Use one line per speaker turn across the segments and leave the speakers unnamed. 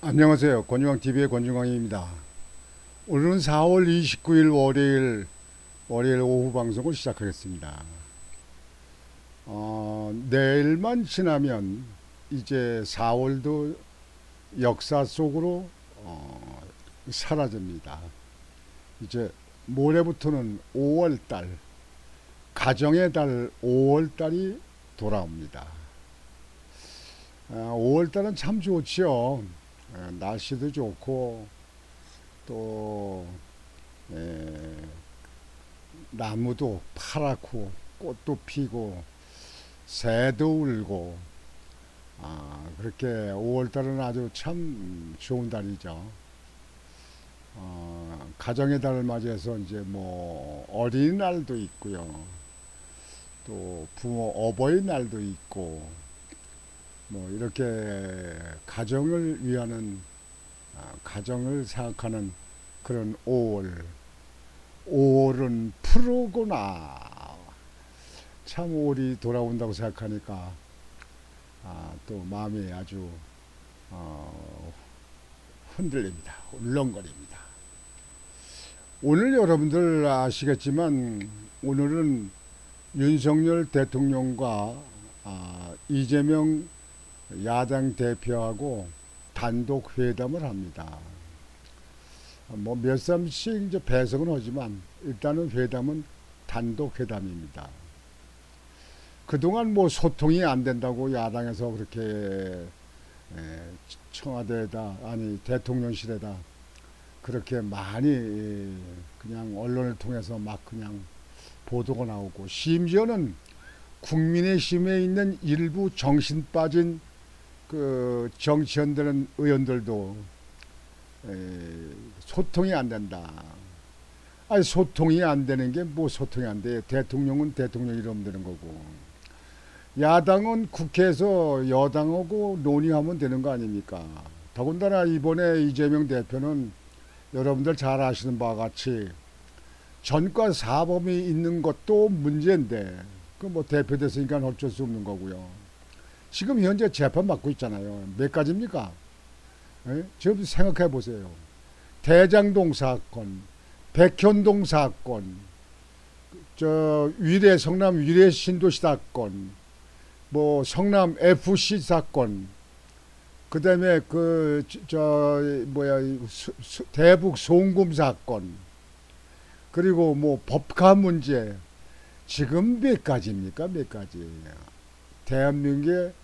안녕하세요. 권중광TV의 권중광입니다. 오늘은 4월 29일 월요일 오후 방송을 시작하겠습니다. 내일만 지나면 이제 4월도 역사 속으로 사라집니다. 이제 모레부터는 5월달, 가정의 달 5월달이 돌아옵니다. 5월달은 참 좋지요. 날씨도 좋고 또 나무도 파랗고 꽃도 피고 새도 울고 그렇게 5월달은 아주 참 좋은 달이죠. 가정의 달을 맞이해서 이제 뭐 어린이날도 있고요. 또 부모 어버이날도 있고 뭐 이렇게 가정을 위하는 가정을 생각하는 그런 5월. 5월은 푸르구나. 참 5월이 돌아온다고 생각하니까 또 마음이 아주 흔들립니다. 울렁거립니다. 오늘 여러분들 아시겠지만 오늘은 윤석열 대통령과 이재명 야당 대표하고 단독 회담을 합니다. 뭐 몇 사람씩 이제 배석은 하지만 일단은 회담은 단독 회담입니다. 그동안 뭐 소통이 안 된다고 야당에서 그렇게 청와대에다 아니 대통령실에다 그렇게 많이 그냥 언론을 통해서 막 그냥 보도가 나오고 심지어는 국민의힘에 있는 일부 정신 빠진 그 정치인들은 의원들도 소통이 안 된다. 아니 소통이 안 되는 게 뭐 소통이 안 돼? 대통령은 대통령 이러면 되는 거고 야당은 국회에서 여당하고 논의하면 되는 거 아닙니까? 더군다나 이번에 이재명 대표는 여러분들 잘 아시는 바와 같이 전과 사범이 있는 것도 문제인데 그 뭐 대표됐으니까 어쩔 수 없는 거고요. 지금 현재 재판 받고 있잖아요. 몇 가지입니까? 지금 생각해 보세요. 대장동 사건, 백현동 사건, 성남 위례 신도시 사건, 뭐 성남 FC 사건, 그다음에 대북 송금 사건, 그리고 뭐 법카 문제. 지금 몇 가지입니까? 몇 가지. 대한민국에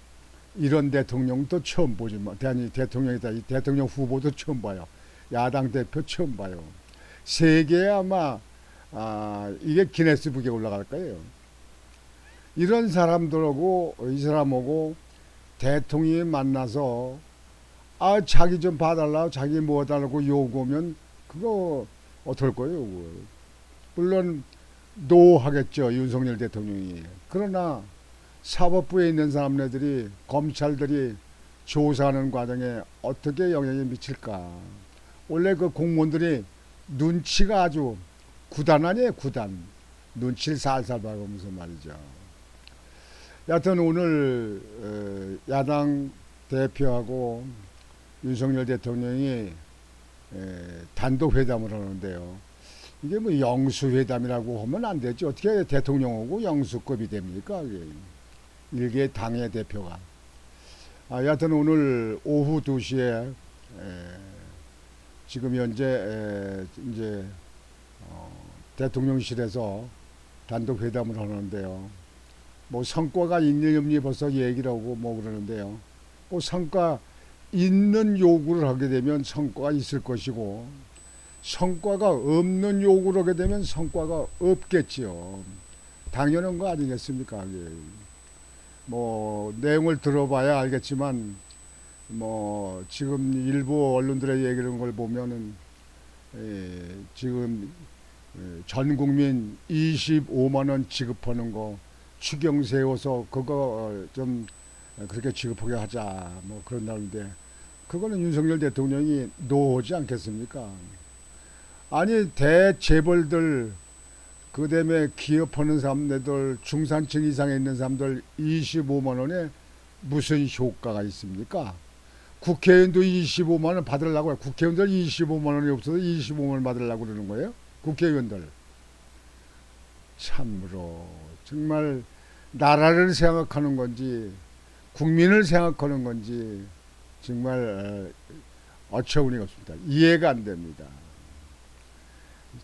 이런 대통령도 처음 보지만 대통령이다. 이 대통령 후보도 처음 봐요. 야당 대표 처음 봐요. 세계에 아마 이게 기네스북에 올라갈 거예요. 이런 사람들하고 이 사람하고 대통령이 만나서 자기 좀 봐달라 자기 뭐 달라고 요구하면 그거 어떨 거예요? 그거. 물론 노하겠죠 윤석열 대통령이. 그러나 사법부에 있는 사람들이 검찰들이 조사하는 과정에 어떻게 영향이 미칠까. 원래 그 공무원들이 눈치가 아주 구단 아니에요. 구단. 눈치를 살살 봐가면서 말이죠. 여하튼 오늘 야당 대표하고 윤석열 대통령이 단독 회담을 하는데요. 이게 뭐 영수회담이라고 하면 안 되죠. 어떻게 대통령하고 영수급이 됩니까? 일개 당의 대표가. 여하튼 오늘 오후 2시에 지금 현재 이제 대통령실에서 단독 회담을 하는데요. 뭐 성과가 있는 없니 벌써 얘기를 하고 뭐 그러는데요. 뭐 성과 있는 요구를 하게 되면 성과가 있을 것이고 성과가 없는 요구를 하게 되면 성과가 없겠지요. 당연한 거 아니겠습니까? 뭐 내용을 들어봐야 알겠지만 뭐 지금 일부 언론들의 얘기하는 걸 보면은 지금 전 국민 25만 원 지급하는 거 추경 세워서 그거 좀 그렇게 지급하게 하자 뭐 그런다는데 그거는 윤석열 대통령이 노하지 않겠습니까? 아니 대재벌들 그다음에 기업하는 사람들 중산층 이상에 있는 사람들 25만 원에 무슨 효과가 있습니까? 국회의원도 25만 원 받으려고 해요. 국회의원들 25만 원이 없어서 25만 원 받으려고 그러는 거예요. 국회의원들. 참으로 정말 나라를 생각하는 건지 국민을 생각하는 건지 정말 어처구니가 없습니다. 이해가 안 됩니다.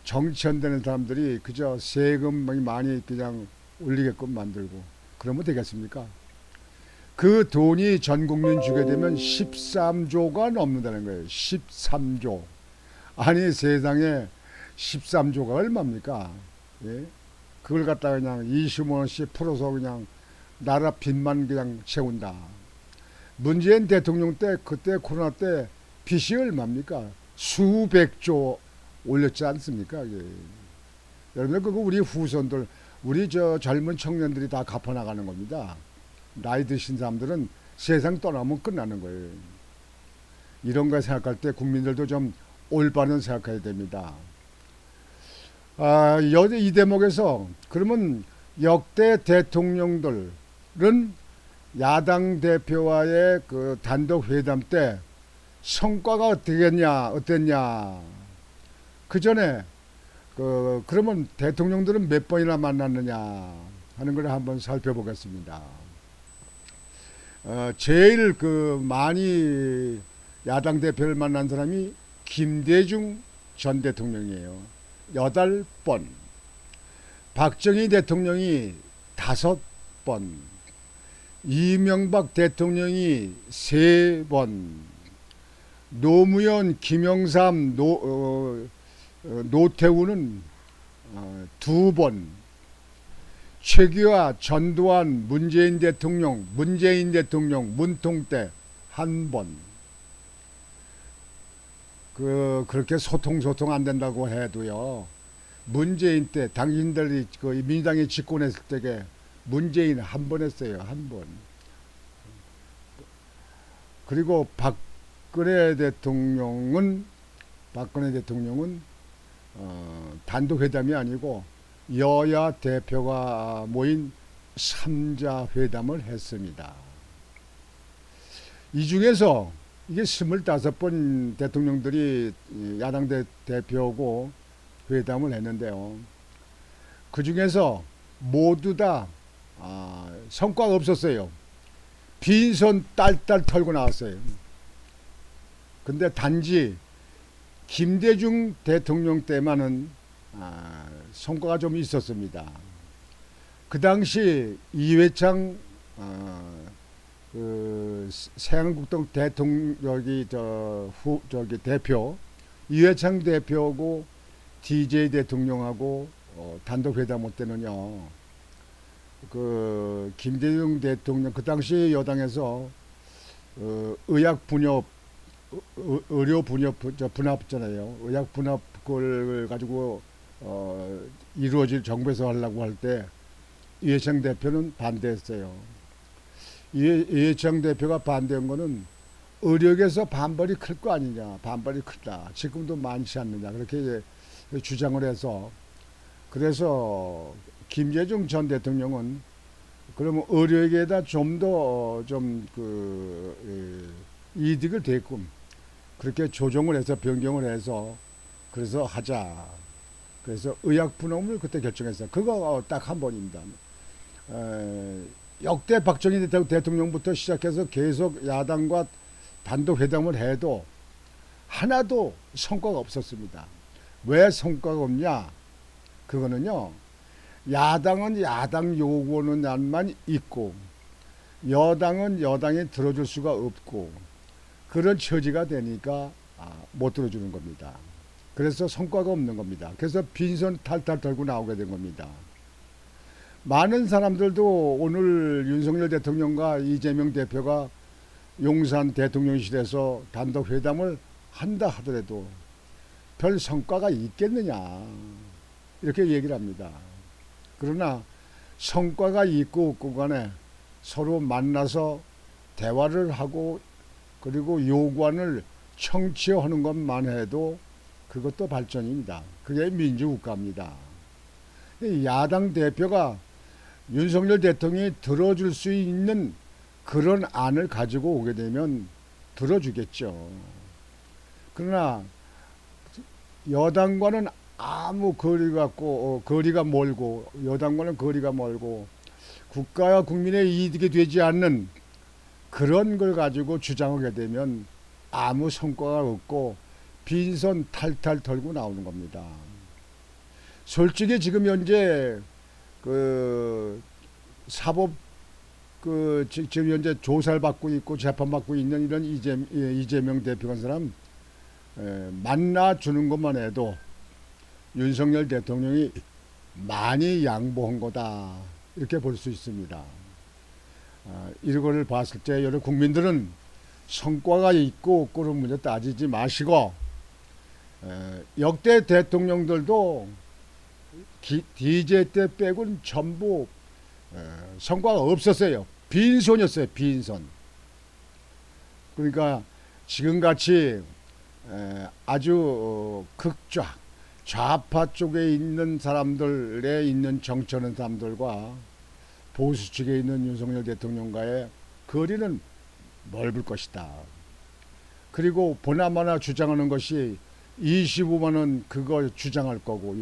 정치원 되는 사람들이 그저 세금이 많이 그냥 올리게끔 만들고 그러면 되겠습니까? 그 돈이 전 국민 주게 되면 13조가 넘는다는 거예요. 13조. 아니 세상에 13조가 얼마입니까? 예? 그걸 갖다가 그냥 20만 원씩 풀어서 그냥 나라 빚만 그냥 채운다. 문재인 대통령 때 그때 코로나 때 빚이 얼마입니까? 수백조 올렸지 않습니까? 예. 여러분 그거 우리 후손들 우리 저 젊은 청년들이 다 갚아나가는 겁니다. 나이 드신 사람들은 세상 떠나면 끝나는 거예요. 이런 거 생각할 때 국민들도 좀 올바른 생각해야 됩니다. 이 대목에서 그러면 역대 대통령들은 야당 대표와의 그 단독 회담 때 성과가 어땠냐? 그 전에 그러면 대통령들은 몇 번이나 만났느냐 하는 걸 한번 살펴보겠습니다. 제일 많이 야당 대표를 만난 사람이 김대중 전 대통령이에요. 8번. 박정희 대통령이 5번. 이명박 대통령이 3번. 노무현, 김영삼, 노태우는 2번. 최규하, 전두환, 문재인 대통령, 문통 때 1번. 그렇게 소통 안 된다고 해도요. 문재인 때 당신들이 민주당이 집권했을 때에 문재인 1번 했어요. 1번. 그리고 박근혜 대통령은 단독 회담이 아니고 여야 대표가 모인 3자 회담을 했습니다. 이 중에서 이게 25번 대통령들이 야당 대표하고 회담을 했는데요. 그 중에서 모두 다 성과가 없었어요. 빈손 딸딸 털고 나왔어요. 근데 단지 김대중 대통령 때만은 성과가 좀 있었습니다. 그 당시 이회창 새한국당 대표 이회창 대표하고 DJ 대통령하고 단독 회담 때는요. 김대중 대통령 그 당시 여당에서 의료 분합잖아요. 의학 분합을 가지고 이루어질 정부에서 하려고 할 때 이회창 대표는 반대했어요. 이회창 대표가 반대한 거는 의료계에서 반발이 클 거 아니냐. 반발이 크다. 지금도 많지 않느냐. 그렇게 주장을 해서 그래서 김대중 전 대통령은 그러면 의료계에다 좀 더 이득을 대끔 그렇게 조정을 해서 변경을 해서 그래서 하자. 그래서 의학 분업을 그때 결정했어요. 그거 딱 한 번입니다. 역대 박정희 대통령부터 시작해서 계속 야당과 단독 회담을 해도 하나도 성과가 없었습니다. 왜 성과가 없냐? 그거는요. 야당은 야당 요구하는 만 있고 여당은 여당이 들어줄 수가 없고 그런 처지가 되니까 못 들어주는 겁니다. 그래서 성과가 없는 겁니다. 그래서 빈손 탈탈 털고 나오게 된 겁니다. 많은 사람들도 오늘 윤석열 대통령과 이재명 대표가 용산 대통령실에서 단독 회담을 한다 하더라도 별 성과가 있겠느냐 이렇게 얘기를 합니다. 그러나 성과가 있고 없고 간에 서로 만나서 대화를 하고 그리고 요구안을 청취하는 것만 해도 그것도 발전입니다. 그게 민주국가입니다. 야당 대표가 윤석열 대통령이 들어줄 수 있는 그런 안을 가지고 오게 되면 들어주겠죠. 그러나 여당과는 아무 거리가 멀고 여당과는 거리가 멀고 국가와 국민의 이득이 되지 않는 그런 걸 가지고 주장하게 되면 아무 성과가 없고 빈손 탈탈 털고 나오는 겁니다. 솔직히 지금 현재 그 사법 지금 현재 조사를 받고 있고 재판받고 있는 이런 이재명 대표 간 사람 만나주는 것만 해도 윤석열 대통령이 많이 양보한 거다 이렇게 볼 수 있습니다. 이거를 봤을 때 여러 국민들은 성과가 있고 없고를 문제 따지지 마시고 역대 대통령들도 DJ 때 빼고는 전부 성과가 없었어요. 빈손이었어요. 빈손. 그러니까 지금같이 아주 좌파 쪽에 있는 사람들에 있는 정치하는 사람들과 보수 측에 있는 윤석열 대통령과의 거리는 넓을 것이다. 그리고 보나마나 주장하는 것이 25만 원 그거 주장할 거고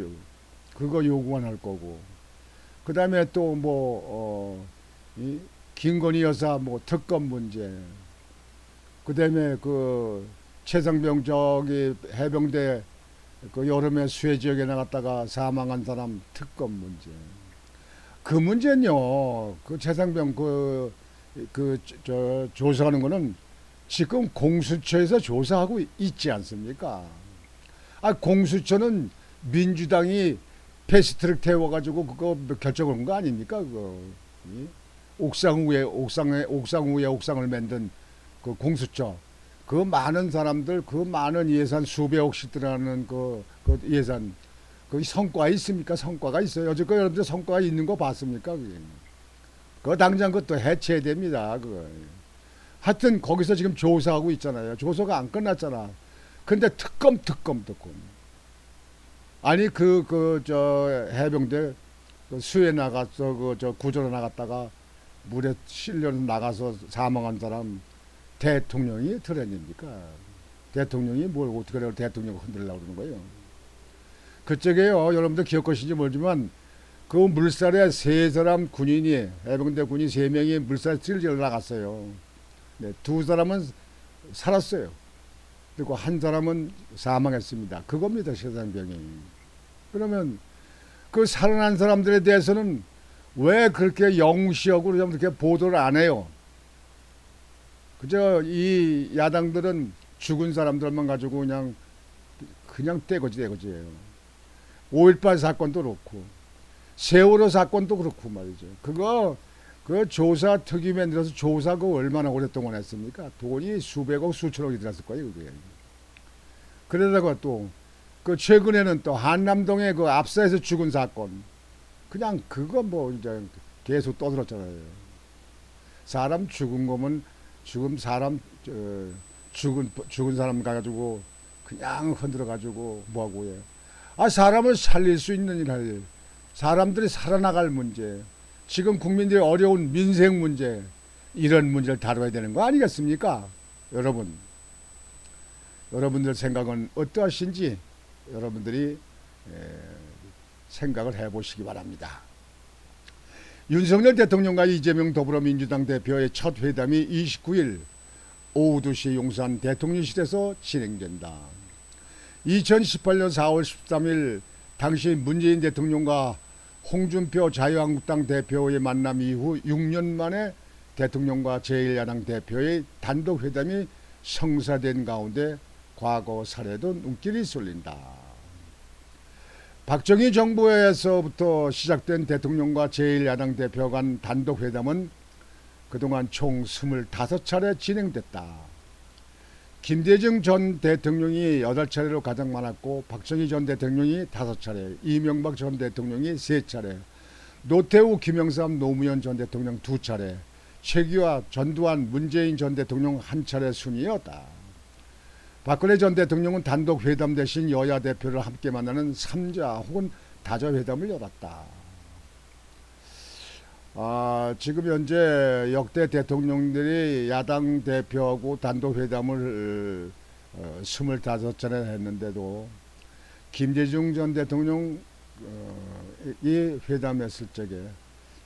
그거 요구만 할 거고 그 다음에 또 김건희 여사 특검 문제 그 다음에 그 최상병 저기 해병대 그 여름에 수해 지역에 나갔다가 사망한 사람 특검 문제 그 문제는요 그 최상병 조사하는 거는 지금 공수처에서 조사하고 있지 않습니까? 공수처는 민주당이 패스트트랙 태워가지고 그거 결정한 거 아닙니까? 그거 옥상 위에 옥상을 만든 그 공수처 그 많은 사람들 그 많은 예산 수백억씩 들어가는 그 예산 그 성과 있습니까? 성과가 있어요. 여태껏 여러분들 성과가 있는 거 봤습니까? 그거 당장 그것도 해체해야 됩니다. 그거. 하여튼 거기서 지금 조사하고 있잖아요. 조사가 안 끝났잖아. 근데 특검. 아니 해병대 수해 나가서 구조로 나갔다가 물에 실려서 나가서 사망한 사람 대통령이 트렌입니까? 대통령이 뭘 어떻게 해서 대통령을 흔들려고 그러는 거예요. 그쪽에요. 여러분들 기억하시는지 모르지만 그 물살에 세 사람 군인이 해병대 군인 3명이 물살에 찔려 나갔어요. 네, 2사람은 살았어요. 그리고 1사람은 사망했습니다. 그겁니다. 세상병이. 그러면 그 살아난 사람들에 대해서는 왜 그렇게 영시하고 그렇게 보도를 안 해요? 그저 이 야당들은 죽은 사람들만 가지고 그냥 떼거지예요. 5.18 사건도 그렇고 세월호 사건도 그렇고 말이죠. 그 조사 특위에 들어서 조사 그 얼마나 오랫동안 했습니까? 돈이 수백억 수천억이 들었을 거예요. 그게. 그러다가 또 그 최근에는 또 한남동에 그 압사해서 죽은 사건 그냥 그거 이제 계속 떠들었잖아요. 사람 죽은 거면 죽은 사람 죽은 사람 가지고 그냥 흔들어 가지고 뭐하고 해. 사람을 살릴 수 있는 일, 사람들이 살아나갈 문제, 지금 국민들이 어려운 민생 문제 이런 문제를 다뤄야 되는 거 아니겠습니까? 여러분들 생각은 어떠하신지 여러분들이 생각을 해보시기 바랍니다. 윤석열 대통령과 이재명 더불어민주당 대표의 첫 회담이 29일 오후 2시 용산 대통령실에서 진행된다. 2018년 4월 13일 당시 문재인 대통령과 홍준표 자유한국당 대표의 만남 이후 6년 만에 대통령과 제1야당 대표의 단독 회담이 성사된 가운데 과거 사례도 눈길이 쏠린다. 박정희 정부에서부터 시작된 대통령과 제1야당 대표 간 단독 회담은 그동안 총 25차례 진행됐다. 김대중 전 대통령이 8차례로 가장 많았고 박정희 전 대통령이 5차례, 이명박 전 대통령이 3차례, 노태우, 김영삼, 노무현 전 대통령 2차례, 최규하, 전두환, 문재인 전 대통령 1차례 순이었다. 박근혜 전 대통령은 단독 회담 대신 여야 대표를 함께 만나는 3자 혹은 다자 회담을 열었다. 지금 현재 역대 대통령들이 야당 대표하고 단독 회담을 25차례 했는데도 김대중 전 대통령 이 회담했을 적에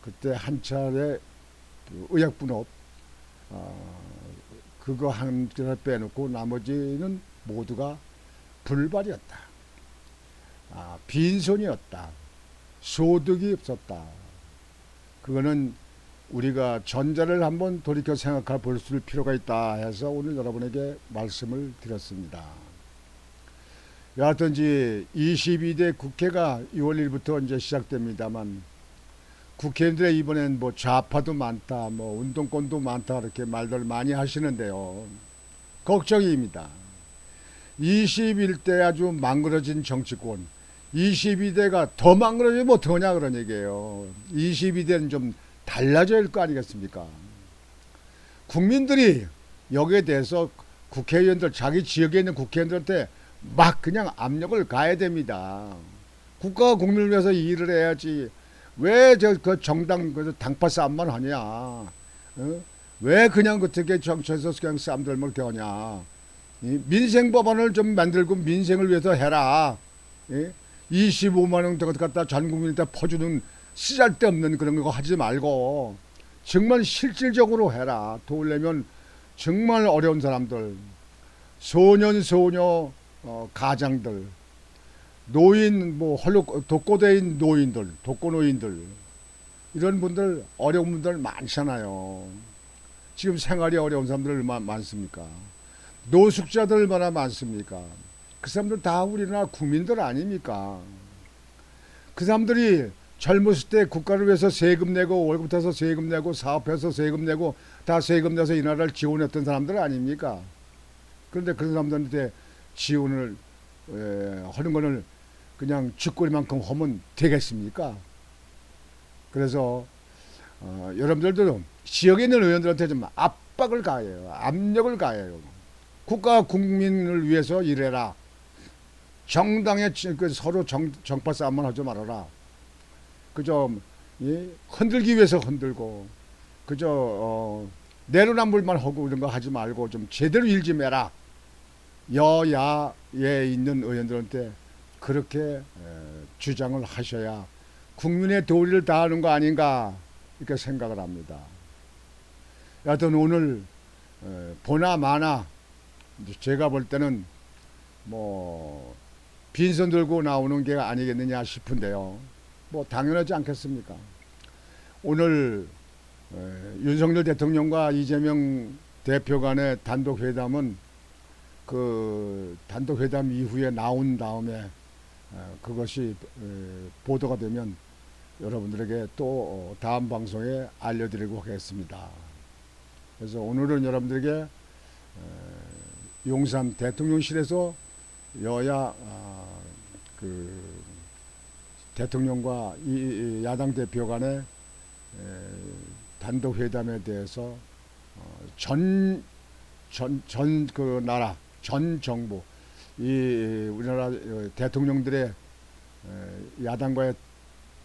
그때 한 차례 그 의약분업 그거 한 차례 빼놓고 나머지는 모두가 불발이었다. 빈손이었다. 소득이 없었다. 그거는 우리가 전자를 한번 돌이켜 생각해 볼 필요가 있다 해서 오늘 여러분에게 말씀을 드렸습니다. 여하튼지 22대 국회가 6월 1일부터 이제 시작됩니다만 국회의원들의 이번엔 뭐 좌파도 많다, 뭐 운동권도 많다 이렇게 말들 많이 하시는데요. 걱정입니다. 21대 아주 망그러진 정치권, 22대가 더 망그러지면 어떡하냐 그런 얘기예요. 22대는 좀 달라져야 할 거 아니겠습니까? 국민들이 여기에 대해서 국회의원들, 자기 지역에 있는 국회의원들한테 막 그냥 압력을 가해야 됩니다. 국가가 국민을 위해서 일을 해야지. 왜 그 정당 그 당파 싸움만 하냐? 왜 그냥 그렇게 정치에서 그냥 싸움들만 이렇게 하냐? 민생 법안을 좀 만들고 민생을 위해서 해라. 25만 원 갖다 전 국민한테 퍼주는 쓰잘데없는 그런 거 하지 말고 정말 실질적으로 해라. 도우려면 정말 어려운 사람들, 소년 소녀 가장들, 노인 뭐 홀로 독거대인 노인들, 독거노인들 이런 분들 어려운 분들 많잖아요. 지금 생활이 어려운 사람들 얼마나 많습니까? 노숙자들 얼마나 많습니까? 그 사람들 다 우리나라 국민들 아닙니까? 그 사람들이 젊었을 때 국가를 위해서 세금 내고 월급 타서 세금 내고 사업해서 세금 내고 다 세금 내서 이 나라를 지원했던 사람들 아닙니까? 그런데 그런 사람들한테 지원을 하는 거는 그냥 쥐꼬리만큼 하면 되겠습니까? 그래서 여러분들도 지역에 있는 의원들한테 좀 압박을 가해요. 압력을 가해요. 국가 국민을 위해서 일해라. 정당에 서로 정파 싸움만 하지 말아라. 그저 흔들기 위해서 흔들고 그저 내로남불만 하고 이런 거 하지 말고 좀 제대로 일 좀 해라. 여야에 있는 의원들한테 그렇게 주장을 하셔야 국민의 도리를 다하는 거 아닌가 이렇게 생각을 합니다. 여하튼 오늘 보나 마나 제가 볼 때는 뭐 빈손 들고 나오는 게 아니겠느냐 싶은데요. 뭐 당연하지 않겠습니까? 오늘 윤석열 대통령과 이재명 대표 간의 단독 회담은 그 단독 회담 이후에 나온 다음에 그것이 보도가 되면 여러분들에게 또 다음 방송에 알려드리고 하겠습니다. 그래서 오늘은 여러분들에게 용산 대통령실에서 여야 그 대통령과 이 야당 대표 간의 단독 회담에 대해서 전 그 나라 전 정부 이 우리나라 대통령들의 야당과의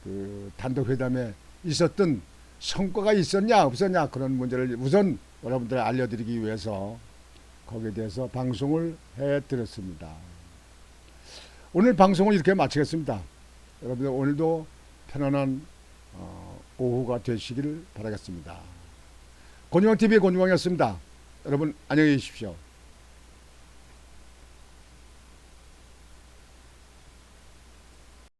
그 단독 회담에 있었던 성과가 있었냐 없었냐 그런 문제를 우선 여러분들에 알려드리기 위해서 거기에 대해서 방송을 해드렸습니다. 오늘 방송을 이렇게 마치겠습니다. 여러분들 오늘도 편안한 오후가 되시기를 바라겠습니다. 권유왕TV의 권유왕이었습니다. 여러분 안녕히 계십시오.